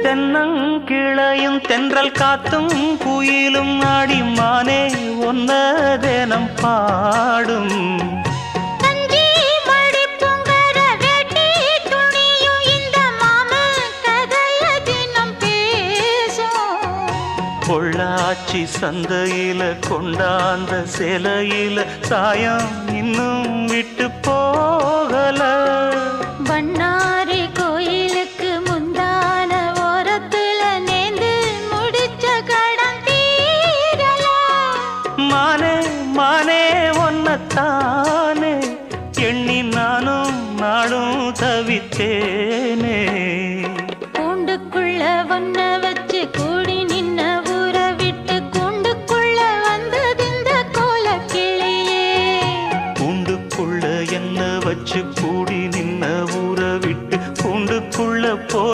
தென்னங்கிளையும் தென்றல் காத்தும் குயிலும் ஆடி மானே ஒன்ன தினம் பாடும் பொள்ளாச்சி சந்தையில கொண்டாந்த சிலையில சாயம் இன்னும் விட்டு போகல பண்ணாரி கோயிலுக்கு முந்தான ஓரத்துல நேந்து முடிச்ச கடன் தீரல மானே மானே ஒன்னத்தானே எண்ணி நானும் நாடும் தவித்தேனே கூண்டுக்குள்ள ஒன்ன